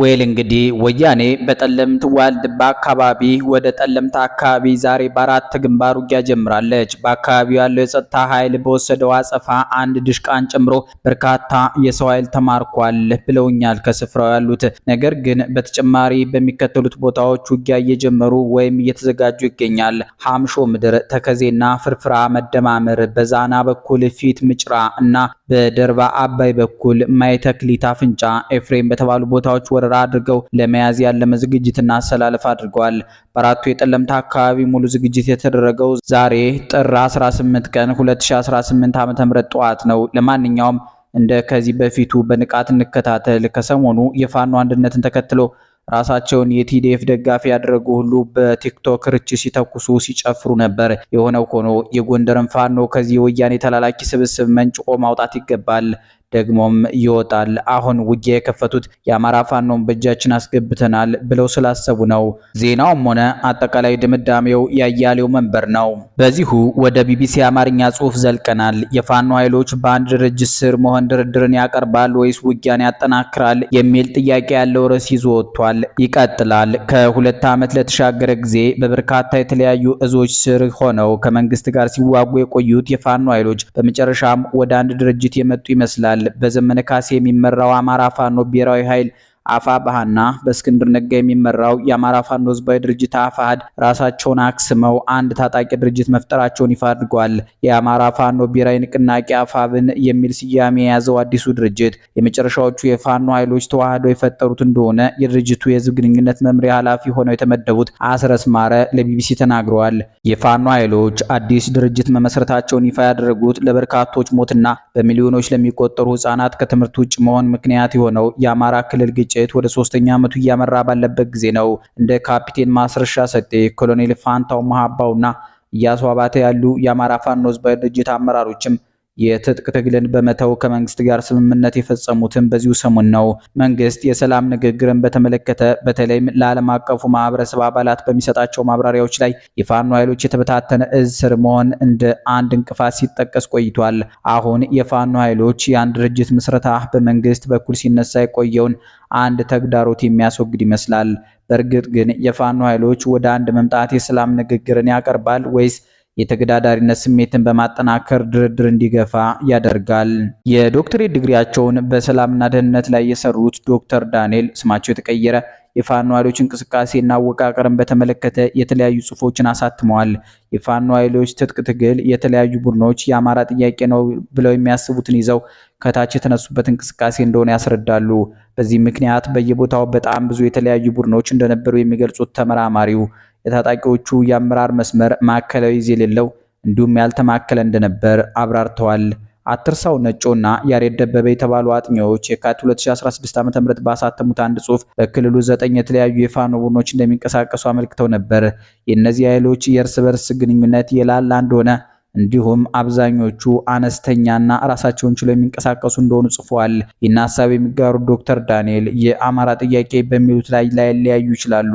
እንግዲህ ወያኔ በጠለምት ዋልድባ አካባቢ ወደ ጠለምት አካባቢ ዛሬ በአራት ግንባር ውጊያ ጀምራለች። በአካባቢው ያለው የጸጥታ ኃይል በወሰደው አጸፋ አንድ ድሽቃን ጨምሮ በርካታ የሰው ኃይል ተማርኳል ብለውኛል ከስፍራው ያሉት። ነገር ግን በተጨማሪ በሚከተሉት ቦታዎች ውጊያ እየጀመሩ ወይም እየተዘጋጁ ይገኛል። ሐምሾ ምድር፣ ተከዜና ፍርፍራ መደማመር፣ በዛና በኩል ፊት ምጭራ እና በደርባ አባይ በኩል ማይተክሊት አፍንጫ ኤፍሬም በተባሉ ቦታዎች ወረራ አድርገው ለመያዝ ያለመ ዝግጅትና አሰላለፍ አድርገዋል። በአራቱ የጠለምት አካባቢ ሙሉ ዝግጅት የተደረገው ዛሬ ጥር 18 ቀን 2018 ዓ.ም ጠዋት ነው። ለማንኛውም እንደ ከዚህ በፊቱ በንቃት እንከታተል። ከሰሞኑ የፋኖ አንድነትን ተከትሎ ራሳቸውን የቲዲኤፍ ደጋፊ ያደረጉ ሁሉ በቲክቶክ ርች ሲተኩሱ ሲጨፍሩ ነበር። የሆነው ሆኖ የጎንደርን ፋኖ ከዚህ ወያኔ ተላላኪ ስብስብ መንጭቆ ማውጣት ይገባል። ደግሞም ይወጣል። አሁን ውጊያ የከፈቱት የአማራ ፋኖን በእጃችን አስገብተናል ብለው ስላሰቡ ነው። ዜናውም ሆነ አጠቃላይ ድምዳሜው ያያሌው መንበር ነው። በዚሁ ወደ ቢቢሲ አማርኛ ጽሑፍ ዘልቀናል። የፋኖ ኃይሎች በአንድ ድርጅት ስር መሆን ድርድርን ያቀርባል ወይስ ውጊያን ያጠናክራል የሚል ጥያቄ ያለው ርዕስ ይዞ ወጥቷል። ይቀጥላል። ከ2 ዓመት ለተሻገረ ጊዜ በበርካታ የተለያዩ እዞች ስር ሆነው ከመንግስት ጋር ሲዋጉ የቆዩት የፋኖ ኃይሎች በመጨረሻም ወደ አንድ ድርጅት የመጡ ይመስላል። በዘመነ ካሴ የሚመራው አማራ ፋኖ ብሔራዊ ኃይል አፋብኃና በእስክንድር ነጋ የሚመራው የአማራ ፋኖ ህዝባዊ ድርጅት አፋሕድ ራሳቸውን አክስመው አንድ ታጣቂ ድርጅት መፍጠራቸውን ይፋ አድርገዋል። የአማራ ፋኖ ብሔራዊ ንቅናቄ አፋብን የሚል ስያሜ የያዘው አዲሱ ድርጅት የመጨረሻዎቹ የፋኖ ኃይሎች ተዋህደው የፈጠሩት እንደሆነ የድርጅቱ የህዝብ ግንኙነት መምሪያ ኃላፊ ሆነው የተመደቡት አስረስ ማረ ለቢቢሲ ተናግረዋል። የፋኖ ኃይሎች አዲስ ድርጅት መመስረታቸውን ይፋ ያደረጉት ለበርካቶች ሞትና በሚሊዮኖች ለሚቆጠሩ ህጻናት ከትምህርት ውጭ መሆን ምክንያት የሆነው የአማራ ክልል ግጭት ወደ 3ኛ ዓመቱ እያመራ ባለበት ጊዜ ነው። እንደ ካፒቴን ማስረሻ ሰጤ፣ ኮሎኔል ፋንታው መሐባውና ኢያሱ አባተ ያሉ የአማራ ፋኖ ህዝባዊ ድርጅት አመራሮችም የትጥቅ ትግልን በመተው ከመንግስት ጋር ስምምነት የፈጸሙትን በዚሁ ሰሞን ነው። መንግስት የሰላም ንግግርን በተመለከተ በተለይም ለዓለም አቀፉ ማህበረሰብ አባላት በሚሰጣቸው ማብራሪያዎች ላይ የፋኖ ኃይሎች የተበታተነ እዝ ስር መሆን እንደ አንድ እንቅፋት ሲጠቀስ ቆይቷል። አሁን የፋኖ ኃይሎች የአንድ ድርጅት ምስረታ በመንግስት በኩል ሲነሳ የቆየውን አንድ ተግዳሮት የሚያስወግድ ይመስላል። በእርግጥ ግን የፋኖ ኃይሎች ወደ አንድ መምጣት የሰላም ንግግርን ያቀርባል ወይስ የተገዳዳሪነት ስሜትን በማጠናከር ድርድር እንዲገፋ ያደርጋል? የዶክትሬት ዲግሪያቸውን በሰላምና ደህንነት ላይ የሰሩት ዶክተር ዳንኤል ስማቸው የተቀየረ የፋኖ ኃይሎች እንቅስቃሴና አወቃቀርን በተመለከተ የተለያዩ ጽሑፎችን አሳትመዋል። የፋኖ ኃይሎች ትጥቅ ትግል የተለያዩ ቡድኖች የአማራ ጥያቄ ነው ብለው የሚያስቡትን ይዘው ከታች የተነሱበት እንቅስቃሴ እንደሆነ ያስረዳሉ። በዚህ ምክንያት በየቦታው በጣም ብዙ የተለያዩ ቡድኖች እንደነበሩ የሚገልጹት ተመራማሪው የታጣቂዎቹ የአመራር መስመር ማዕከላዊ ይዘት የሌለው እንዲሁም ያልተማከለ እንደነበር አብራርተዋል። አትርሳው ነጮና ያሬድ ደበበ የተባሉ አጥኚዎች የካቲት 2016 ዓ.ም ባሳተሙት አንድ ጽሑፍ በክልሉ 9 የተለያዩ የፋኖ ቡድኖች እንደሚንቀሳቀሱ አመልክተው ነበር። የእነዚህ ኃይሎች የእርስ በርስ ግንኙነት የላላ እንደሆነ እንዲሁም አብዛኞቹ አነስተኛና ራሳቸውን ችለው የሚንቀሳቀሱ እንደሆኑ ጽፈዋል። ይህን ሐሳብ የሚጋሩት ዶክተር ዳንኤል የአማራ ጥያቄ በሚሉት ላይ ላይለያዩ ይችላሉ፣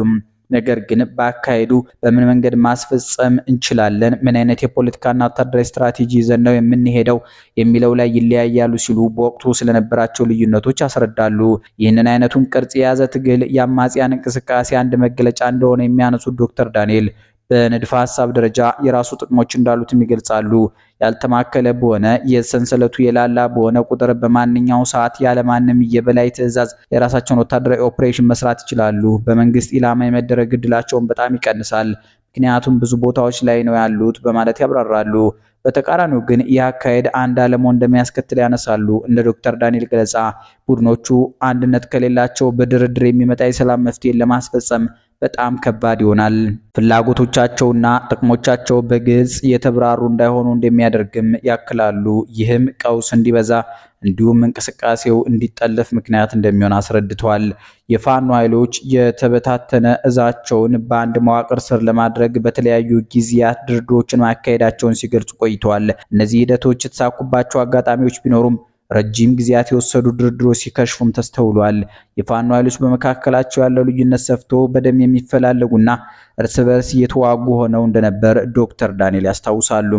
ነገር ግን በአካሄዱ በምን መንገድ ማስፈጸም እንችላለን፣ ምን አይነት የፖለቲካና ወታደራዊ ስትራቴጂ ይዘን ነው የምንሄደው የሚለው ላይ ይለያያሉ ሲሉ በወቅቱ ስለነበራቸው ልዩነቶች ያስረዳሉ። ይህንን አይነቱን ቅርጽ የያዘ ትግል የአማጽያን እንቅስቃሴ አንድ መገለጫ እንደሆነ የሚያነሱት ዶክተር ዳንኤል በንድፈ ሐሳብ ደረጃ የራሱ ጥቅሞች እንዳሉትም ይገልጻሉ። ያልተማከለ በሆነ የሰንሰለቱ የላላ በሆነ ቁጥር በማንኛው ሰዓት ያለማንም የበላይ ትዕዛዝ የራሳቸውን ወታደራዊ ኦፕሬሽን መስራት ይችላሉ። በመንግስት ኢላማ የመደረግ እድላቸውን በጣም ይቀንሳል፣ ምክንያቱም ብዙ ቦታዎች ላይ ነው ያሉት በማለት ያብራራሉ። በተቃራኒው ግን ይህ አካሄድ አንድ አለመሆን እንደሚያስከትል ያነሳሉ። እንደ ዶክተር ዳንኤል ገለጻ ቡድኖቹ አንድነት ከሌላቸው በድርድር የሚመጣ የሰላም መፍትሄን ለማስፈጸም በጣም ከባድ ይሆናል። ፍላጎቶቻቸውና ጥቅሞቻቸው በግልጽ የተብራሩ እንዳይሆኑ እንደሚያደርግም ያክላሉ። ይህም ቀውስ እንዲበዛ እንዲሁም እንቅስቃሴው እንዲጠለፍ ምክንያት እንደሚሆን አስረድተዋል። የፋኖ ኃይሎች የተበታተነ እዛቸውን በአንድ መዋቅር ስር ለማድረግ በተለያዩ ጊዜያት ድርድሮችን ማካሄዳቸውን ሲገልጹ ቆይተዋል። እነዚህ ሂደቶች የተሳኩባቸው አጋጣሚዎች ቢኖሩም ረጅም ጊዜያት የወሰዱ ድርድሮች ሲከሽፉም ተስተውሏል። የፋኖ ኃይሎች በመካከላቸው ያለው ልዩነት ሰፍቶ በደም የሚፈላለጉና እርስ በርስ እየተዋጉ ሆነው እንደነበር ዶክተር ዳንኤል ያስታውሳሉ።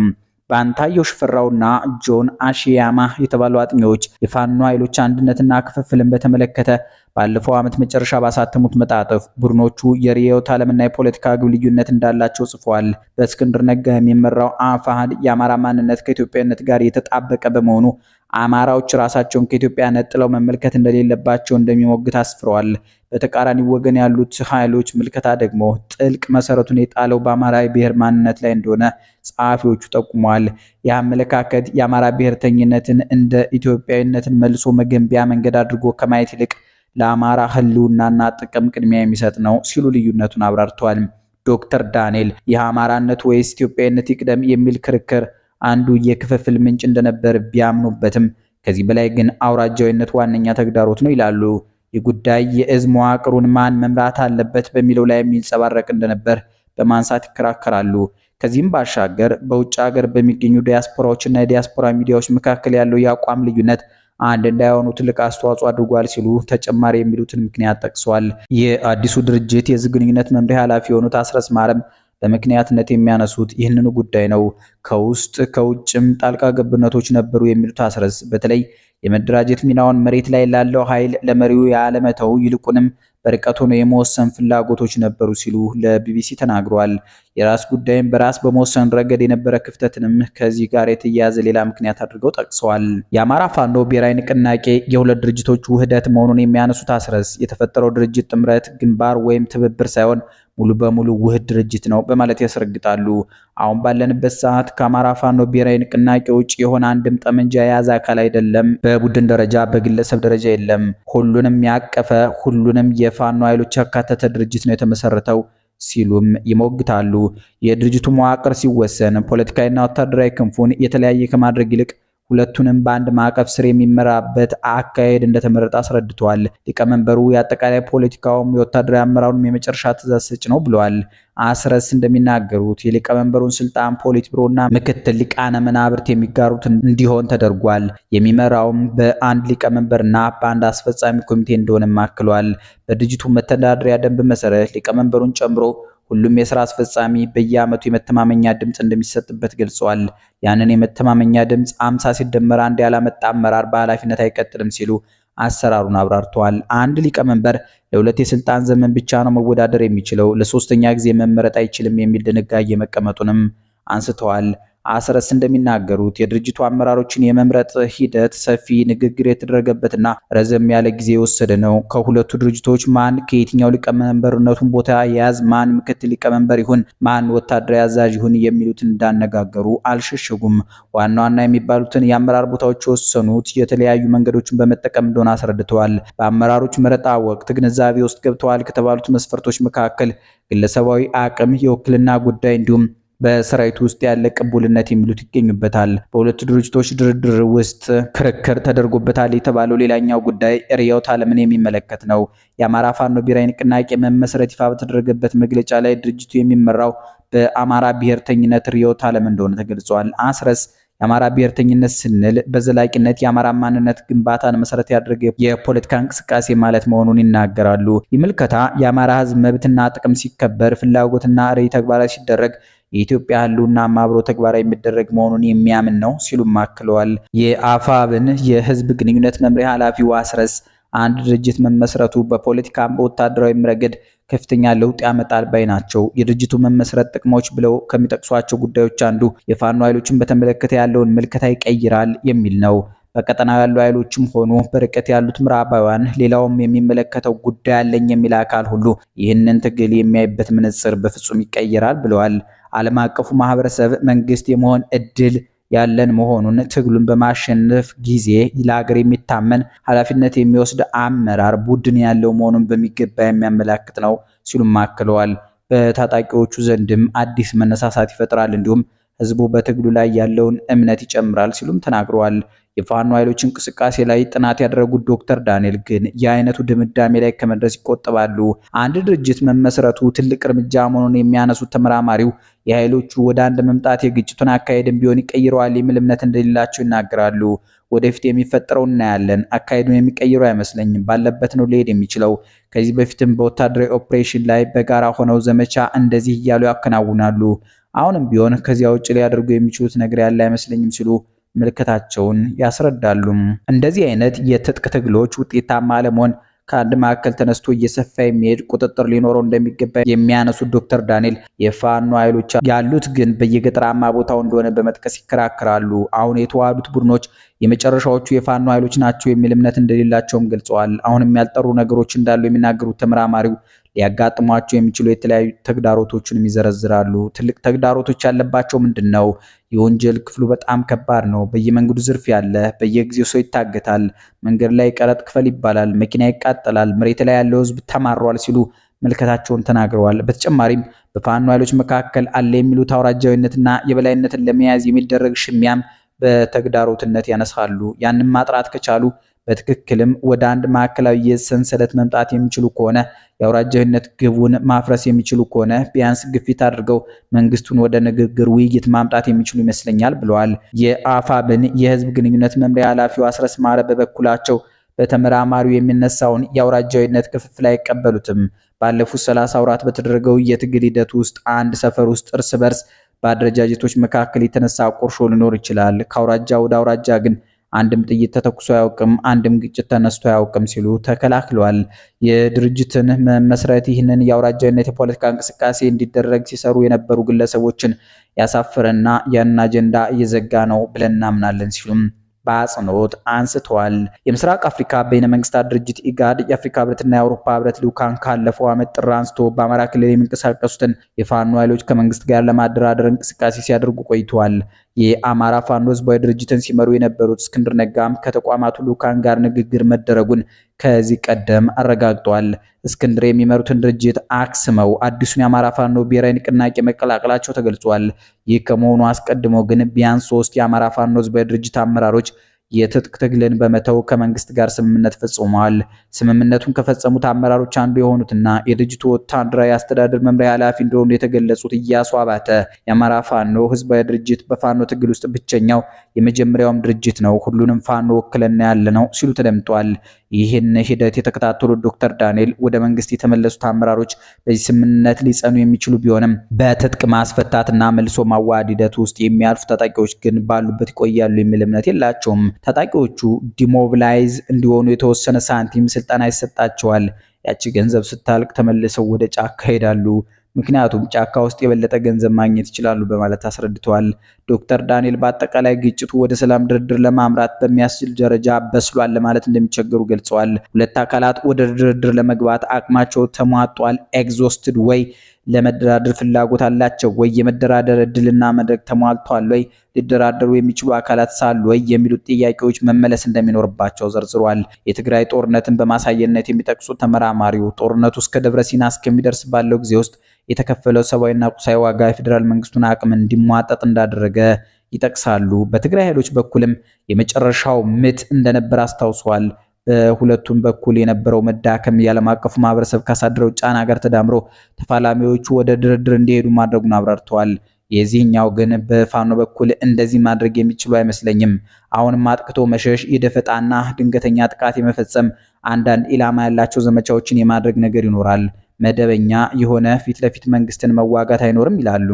ባንታየው ሽፈራውና ጆን አሺያማ የተባሉ አጥኚዎች የፋኖ ኃይሎች አንድነትና ክፍፍልን በተመለከተ ባለፈው ዓመት መጨረሻ ባሳተሙት መጣጥፍ ቡድኖቹ የርዕዮተ ዓለምና የፖለቲካ ግብ ልዩነት እንዳላቸው ጽፏል። በእስክንድር ነጋ የሚመራው አፋሕድ የአማራ ማንነት ከኢትዮጵያዊነት ጋር የተጣበቀ በመሆኑ አማራዎች ራሳቸውን ከኢትዮጵያ ነጥለው መመልከት እንደሌለባቸው እንደሚሞግት አስፍረዋል። በተቃራኒ ወገን ያሉት ኃይሎች ምልከታ ደግሞ ጥልቅ መሰረቱን የጣለው በአማራ ብሔር ማንነት ላይ እንደሆነ ጸሐፊዎቹ ጠቁመዋል። ይህ አመለካከት የአማራ ብሔርተኝነትን እንደ ኢትዮጵያዊነትን መልሶ መገንቢያ መንገድ አድርጎ ከማየት ይልቅ ለአማራ ህልውናና ጥቅም ቅድሚያ የሚሰጥ ነው ሲሉ ልዩነቱን አብራርተዋል። ዶክተር ዳንኤል የአማራነት ወይስ ኢትዮጵያዊነት ይቅደም የሚል ክርክር አንዱ የክፍፍል ምንጭ እንደነበር ቢያምኑበትም ከዚህ በላይ ግን አውራጃዊነት ዋነኛ ተግዳሮት ነው ይላሉ። ይህ ጉዳይ የእዝ መዋቅሩን ማን መምራት አለበት በሚለው ላይ የሚንጸባረቅ እንደነበር በማንሳት ይከራከራሉ። ከዚህም ባሻገር በውጭ ሀገር በሚገኙ ዲያስፖራዎችና የዲያስፖራ ሚዲያዎች መካከል ያለው የአቋም ልዩነት አንድ እንዳይሆኑ ትልቅ አስተዋጽኦ አድርጓል ሲሉ ተጨማሪ የሚሉትን ምክንያት ጠቅሰዋል። የአዲሱ ድርጅት የህዝብ ግንኙነት መምሪያ ኃላፊ የሆኑት አስረስ ማረም በምክንያትነት የሚያነሱት ይህንኑ ጉዳይ ነው። ከውስጥ ከውጭም ጣልቃ ገብነቶች ነበሩ የሚሉት አስረስ በተለይ የመደራጀት ሚናውን መሬት ላይ ላለው ኃይል ለመሪው ያለመተው ይልቁንም በርቀት ሆኖ የመወሰን ፍላጎቶች ነበሩ ሲሉ ለቢቢሲ ተናግረዋል። የራስ ጉዳይን በራስ በመወሰን ረገድ የነበረ ክፍተትንም ከዚህ ጋር የተያያዘ ሌላ ምክንያት አድርገው ጠቅሰዋል። የአማራ ፋኖ ብሔራዊ ንቅናቄ የሁለት ድርጅቶች ውህደት መሆኑን የሚያነሱት አስረስ የተፈጠረው ድርጅት ጥምረት፣ ግንባር ወይም ትብብር ሳይሆን ሙሉ በሙሉ ውህድ ድርጅት ነው በማለት ያስረግጣሉ። አሁን ባለንበት ሰዓት ከአማራ ፋኖ ብሔራዊ ንቅናቄ ውጭ የሆነ አንድም ጠመንጃ የያዘ አካል አይደለም። በቡድን ደረጃ በግለሰብ ደረጃ የለም። ሁሉንም ያቀፈ ሁሉንም የፋኖ ኃይሎች ያካተተ ድርጅት ነው የተመሰረተው ሲሉም ይሞግታሉ። የድርጅቱ መዋቅር ሲወሰን ፖለቲካዊና ወታደራዊ ክንፉን የተለያየ ከማድረግ ይልቅ ሁለቱንም በአንድ ማዕቀፍ ስር የሚመራበት አካሄድ እንደተመረጠ አስረድተዋል። ሊቀመንበሩ የአጠቃላይ ፖለቲካውም የወታደራዊ አመራሩም የመጨረሻ ትዕዛዝ ሰጭ ነው ብለዋል። አስረስ እንደሚናገሩት የሊቀመንበሩን ስልጣን ፖሊት ቢሮና ምክትል ሊቃነ መናብርት የሚጋሩት እንዲሆን ተደርጓል። የሚመራውም በአንድ ሊቀመንበርና በአንድ አስፈጻሚ ኮሚቴ እንደሆነም አክሏል። በድርጅቱ መተዳደሪያ ደንብ መሰረት ሊቀመንበሩን ጨምሮ ሁሉም የሥራ አስፈጻሚ በየዓመቱ የመተማመኛ ድምጽ እንደሚሰጥበት ገልጸዋል። ያንን የመተማመኛ ድምጽ 50 ሲደመር አንድ ያላመጣ አመራር በኃላፊነት አይቀጥልም ሲሉ አሰራሩን አብራርተዋል። አንድ ሊቀመንበር ለሁለት የስልጣን ዘመን ብቻ ነው መወዳደር የሚችለው፣ ለሶስተኛ ጊዜ መመረጥ አይችልም የሚል ድንጋጌ መቀመጡንም አንስተዋል። አስረስ እንደሚናገሩት የድርጅቱ አመራሮችን የመምረጥ ሂደት ሰፊ ንግግር የተደረገበትና ረዘም ያለ ጊዜ የወሰደ ነው። ከሁለቱ ድርጅቶች ማን ከየትኛው ሊቀመንበርነቱን ቦታ የያዝ፣ ማን ምክትል ሊቀመንበር ይሁን፣ ማን ወታደራዊ አዛዥ ይሁን የሚሉትን እንዳነጋገሩ አልሸሸጉም። ዋና ዋና የሚባሉትን የአመራር ቦታዎች የወሰኑት የተለያዩ መንገዶችን በመጠቀም እንደሆነ አስረድተዋል። በአመራሮች መረጣ ወቅት ግንዛቤ ውስጥ ገብተዋል ከተባሉት መስፈርቶች መካከል ግለሰባዊ አቅም፣ የውክልና ጉዳይ እንዲሁም በሰራዊቱ ውስጥ ያለ ቅቡልነት የሚሉት ይገኙበታል። በሁለቱ ድርጅቶች ድርድር ውስጥ ክርክር ተደርጎበታል የተባለው ሌላኛው ጉዳይ ርዕዮተ ዓለምን የሚመለከት ነው። የአማራ ፋኖ ብሔራዊ ንቅናቄ መመስረት ይፋ በተደረገበት መግለጫ ላይ ድርጅቱ የሚመራው በአማራ ብሔርተኝነት ርዕዮተ ዓለም እንደሆነ ተገልጿል። አስረስ የአማራ ብሔርተኝነት ስንል በዘላቂነት የአማራ ማንነት ግንባታን መሰረት ያደረገ የፖለቲካ እንቅስቃሴ ማለት መሆኑን ይናገራሉ። ይህ ምልከታ የአማራ ሕዝብ መብትና ጥቅም ሲከበር፣ ፍላጎትና ራዕይ ተግባራዊ ሲደረግ የኢትዮጵያ ህልውና አብሮ ተግባራዊ የሚደረግ መሆኑን የሚያምን ነው ሲሉም አክለዋል። የአፋብን የህዝብ ግንኙነት መምሪያ ኃላፊው አስረስ አንድ ድርጅት መመስረቱ በፖለቲካም በወታደራዊም ረገድ ከፍተኛ ለውጥ ያመጣል ባይ ናቸው። የድርጅቱ መመስረት ጥቅሞች ብለው ከሚጠቅሷቸው ጉዳዮች አንዱ የፋኖ ኃይሎችን በተመለከተ ያለውን ምልከታ ይቀይራል የሚል ነው። በቀጠናው ያሉ ኃይሎችም ሆኑ በርቀት ያሉት ምዕራባውያን ሌላውም የሚመለከተው ጉዳይ አለኝ የሚል አካል ሁሉ ይህንን ትግል የሚያይበት መነጽር በፍጹም ይቀይራል ብለዋል። ዓለም አቀፉ ማህበረሰብ መንግስት የመሆን እድል ያለን መሆኑን፣ ትግሉን በማሸነፍ ጊዜ ለሀገር የሚታመን ኃላፊነት የሚወስድ አመራር ቡድን ያለው መሆኑን በሚገባ የሚያመላክት ነው ሲሉም አክለዋል። በታጣቂዎቹ ዘንድም አዲስ መነሳሳት ይፈጥራል፣ እንዲሁም ህዝቡ በትግሉ ላይ ያለውን እምነት ይጨምራል ሲሉም ተናግረዋል። የፋኖ ኃይሎች እንቅስቃሴ ላይ ጥናት ያደረጉት ዶክተር ዳንኤል ግን የአይነቱ ድምዳሜ ላይ ከመድረስ ይቆጠባሉ። አንድ ድርጅት መመስረቱ ትልቅ እርምጃ መሆኑን የሚያነሱት ተመራማሪው የኃይሎቹ ወደ አንድ መምጣት የግጭቱን አካሄድን ቢሆን ይቀይረዋል የሚል እምነት እንደሌላቸው ይናገራሉ። ወደፊት የሚፈጠረው እናያለን። አካሄዱን የሚቀይረው አይመስለኝም። ባለበት ነው ሊሄድ የሚችለው። ከዚህ በፊትም በወታደራዊ ኦፕሬሽን ላይ በጋራ ሆነው ዘመቻ እንደዚህ እያሉ ያከናውናሉ። አሁንም ቢሆን ከዚያ ውጭ ሊያደርጉ የሚችሉት ነገር ያለ አይመስለኝም ሲሉ ምልከታቸውን ያስረዳሉ። እንደዚህ አይነት የትጥቅ ትግሎች ውጤታማ ለመሆን ከአንድ ማዕከል ተነስቶ እየሰፋ የሚሄድ ቁጥጥር ሊኖረው እንደሚገባ የሚያነሱት ዶክተር ዳንኤል የፋኖ ኃይሎች ያሉት ግን በየገጠራማ ቦታው እንደሆነ በመጥቀስ ይከራከራሉ። አሁን የተዋሃዱት ቡድኖች የመጨረሻዎቹ የፋኖ ኃይሎች ናቸው የሚል እምነት እንደሌላቸውም ገልጸዋል። አሁንም ያልጠሩ ነገሮች እንዳሉ የሚናገሩት ተመራማሪው ሊያጋጥሟቸው የሚችሉ የተለያዩ ተግዳሮቶችንም ይዘረዝራሉ። ትልቅ ተግዳሮቶች ያለባቸው ምንድነው? የወንጀል ክፍሉ በጣም ከባድ ነው። በየመንገዱ ዝርፊያ አለ። በየጊዜው ሰው ይታገታል። መንገድ ላይ ቀረጥ ክፈል ይባላል። መኪና ይቃጠላል። መሬት ላይ ያለው ሕዝብ ተማሯል ሲሉ መልከታቸውን ተናግረዋል። በተጨማሪም በፋኖ ኃይሎች መካከል አለ የሚሉት አውራጃዊነትና የበላይነትን ለመያዝ የሚደረግ ሽሚያም በተግዳሮትነት ያነሳሉ። ያንን ማጥራት ከቻሉ በትክክልም ወደ አንድ ማዕከላዊ የሰንሰለት መምጣት የሚችሉ ከሆነ የአውራጃዊነት ግቡን ማፍረስ የሚችሉ ከሆነ ቢያንስ ግፊት አድርገው መንግስቱን ወደ ንግግር ውይይት ማምጣት የሚችሉ ይመስለኛል ብለዋል። የአፋብን የህዝብ ግንኙነት መምሪያ ኃላፊው አስረስ ማረ በበኩላቸው በተመራማሪው የሚነሳውን የአውራጃዊነት ክፍፍል አይቀበሉትም። ባለፉት 30 ወራት በተደረገው የትግል ሂደት ውስጥ አንድ ሰፈር ውስጥ እርስ በርስ በአደረጃጀቶች መካከል የተነሳ ቁርሾ ሊኖር ይችላል። ከአውራጃ ወደ አውራጃ ግን አንድም ጥይት ተተኩሶ አያውቅም፣ አንድም ግጭት ተነስቶ አያውቅም ሲሉ ተከላክለዋል። የድርጅትን መመስረት ይህንን የአውራጃዊነት የፖለቲካ እንቅስቃሴ እንዲደረግ ሲሰሩ የነበሩ ግለሰቦችን ያሳፈረና ያን አጀንዳ እየዘጋ ነው ብለን እናምናለን ሲሉም በአጽንኦት አንስተዋል። የምስራቅ አፍሪካ በይነ መንግስታት ድርጅት ኢጋድ የአፍሪካ ህብረትና የአውሮፓ ህብረት ልዑካን ካለፈው ዓመት ጥር አንስቶ በአማራ ክልል የሚንቀሳቀሱትን የፋኖ ኃይሎች ከመንግስት ጋር ለማደራደር እንቅስቃሴ ሲያደርጉ ቆይተዋል። የአማራ ፋኖ ህዝባዊ ድርጅትን ሲመሩ የነበሩት እስክንድር ነጋም ከተቋማቱ ልዑካን ጋር ንግግር መደረጉን ከዚህ ቀደም አረጋግጧል። እስክንድር የሚመሩትን ድርጅት አክስመው አዲሱን የአማራ ፋኖ ብሔራዊ ንቅናቄ መቀላቀላቸው ተገልጿል። ይህ ከመሆኑ አስቀድሞ ግን ቢያንስ 3 የአማራ ፋኖ ህዝባዊ ድርጅት አመራሮች የትጥቅ ትግልን በመተው ከመንግስት ጋር ስምምነት ፈጽመዋል። ስምምነቱን ከፈጸሙት አመራሮች አንዱ የሆኑትና የድርጅቱ ወታደራዊ አስተዳደር መምሪያ ኃላፊ እንደሆኑ የተገለጹት ኢያሱ አባተ የአማራ ፋኖ ህዝባዊ ድርጅት በፋኖ ትግል ውስጥ ብቸኛው የመጀመሪያውም ድርጅት ነው፣ ሁሉንም ፋኖ ወክለና ያለ ነው ሲሉ ተደምጧል። ይህን ሂደት የተከታተሉት ዶክተር ዳንኤል ወደ መንግስት የተመለሱት አመራሮች በዚህ ስምምነት ሊጸኑ የሚችሉ ቢሆንም በትጥቅ ማስፈታትና መልሶ ማዋሃድ ሂደት ውስጥ የሚያልፉ ታጣቂዎች ግን ባሉበት ይቆያሉ የሚል እምነት የላቸውም። ታጣቂዎቹ ዲሞቢላይዝ እንዲሆኑ የተወሰነ ሳንቲም ስልጠና ይሰጣቸዋል። ያቺ ገንዘብ ስታልቅ ተመልሰው ወደ ጫካ ይሄዳሉ። ምክንያቱም ጫካ ውስጥ የበለጠ ገንዘብ ማግኘት ይችላሉ በማለት አስረድተዋል። ዶክተር ዳንኤል በአጠቃላይ ግጭቱ ወደ ሰላም ድርድር ለማምራት በሚያስችል ደረጃ በስሏል ለማለት እንደሚቸገሩ ገልጸዋል። ሁለት አካላት ወደ ድርድር ለመግባት አቅማቸው ተሟጧል፣ ኤግዞስትድ ወይ ለመደራደር ፍላጎት አላቸው ወይ፣ የመደራደር እድልና መድረክ ተሟልቷል ወይ፣ ሊደራደሩ የሚችሉ አካላት ሳሉ ወይ የሚሉት ጥያቄዎች መመለስ እንደሚኖርባቸው ዘርዝሯል። የትግራይ ጦርነትን በማሳየነት የሚጠቅሱት ተመራማሪው ጦርነቱ እስከ ደብረ ሲና እስከሚደርስ ባለው ጊዜ ውስጥ የተከፈለው ሰብአዊና ቁሳዊ ዋጋ የፌዴራል መንግስቱን አቅም እንዲሟጠጥ እንዳደረገ ይጠቅሳሉ። በትግራይ ኃይሎች በኩልም የመጨረሻው ምት እንደነበር አስታውሷል። በሁለቱም በኩል የነበረው መዳከም የዓለም አቀፉ ማህበረሰብ ካሳደረው ጫና ጋር ተዳምሮ ተፋላሚዎቹ ወደ ድርድር እንዲሄዱ ማድረጉን አብራርተዋል። የዚህኛው ግን በፋኖ በኩል እንደዚህ ማድረግ የሚችሉ አይመስለኝም። አሁንም አጥቅቶ መሸሽ፣ የደፈጣና ድንገተኛ ጥቃት የመፈጸም አንዳንድ ኢላማ ያላቸው ዘመቻዎችን የማድረግ ነገር ይኖራል። መደበኛ የሆነ ፊት ለፊት መንግስትን መዋጋት አይኖርም ይላሉ።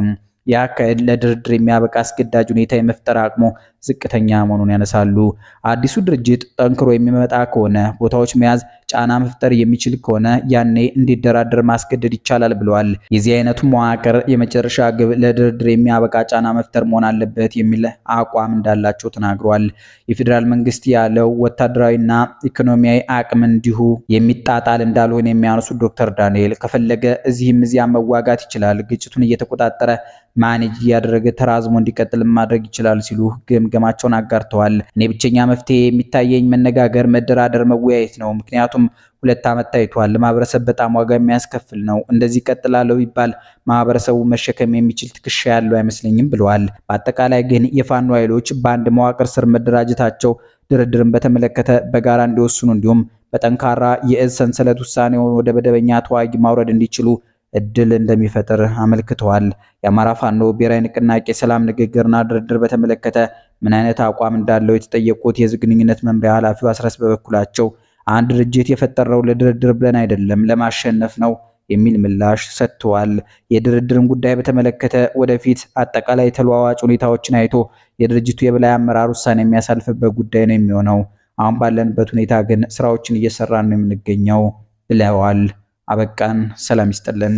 ያካሄድ ለድርድር የሚያበቃ አስገዳጅ ሁኔታ የመፍጠር አቅሙ ዝቅተኛ መሆኑን ያነሳሉ። አዲሱ ድርጅት ጠንክሮ የሚመጣ ከሆነ ቦታዎች መያዝ፣ ጫና መፍጠር የሚችል ከሆነ ያኔ እንዲደራደር ማስገደድ ይቻላል ብለዋል። የዚህ አይነቱ መዋቅር የመጨረሻ ግብ ለድርድር የሚያበቃ ጫና መፍጠር መሆን አለበት የሚል አቋም እንዳላቸው ተናግሯል። የፌዴራል መንግስት ያለው ወታደራዊና ኢኮኖሚያዊ አቅም እንዲሁ የሚጣጣል እንዳልሆነ የሚያነሱት ዶክተር ዳንኤል ከፈለገ እዚህም እዚያም መዋጋት ይችላል፣ ግጭቱን እየተቆጣጠረ ማኔጅ እያደረገ ተራዝሞ እንዲቀጥል ማድረግ ይችላል ሲሉ ግምገማቸውን አጋርተዋል። እኔ ብቸኛ መፍትሄ የሚታየኝ መነጋገር፣ መደራደር፣ መወያየት ነው። ምክንያቱም 2 ዓመት ታይቷል። ለማህበረሰብ በጣም ዋጋ የሚያስከፍል ነው። እንደዚህ ቀጥላለሁ ይባል ማህበረሰቡ መሸከም የሚችል ትከሻ ያለው አይመስለኝም ብለዋል። በአጠቃላይ ግን የፋኖ ኃይሎች በአንድ መዋቅር ስር መደራጀታቸው ድርድርን በተመለከተ በጋራ እንዲወስኑ እንዲሁም በጠንካራ የእዝ ሰንሰለት ውሳኔውን ወደ መደበኛ ተዋጊ ማውረድ እንዲችሉ እድል እንደሚፈጥር አመልክተዋል። የአማራ ፋኖ ብሔራዊ ንቅናቄ ሰላም ንግግርና ድርድር በተመለከተ ምን አይነት አቋም እንዳለው የተጠየቁት የህዝብ ግንኙነት መምሪያ ኃላፊው አስረስ በበኩላቸው አንድ ድርጅት የፈጠረው ለድርድር ብለን አይደለም ለማሸነፍ ነው የሚል ምላሽ ሰጥተዋል። የድርድርን ጉዳይ በተመለከተ ወደፊት አጠቃላይ ተለዋዋጭ ሁኔታዎችን አይቶ የድርጅቱ የበላይ አመራር ውሳኔ የሚያሳልፍበት ጉዳይ ነው የሚሆነው። አሁን ባለንበት ሁኔታ ግን ስራዎችን እየሰራን ነው የምንገኘው ብለዋል። አበቃን። ሰላም ይስጥልን።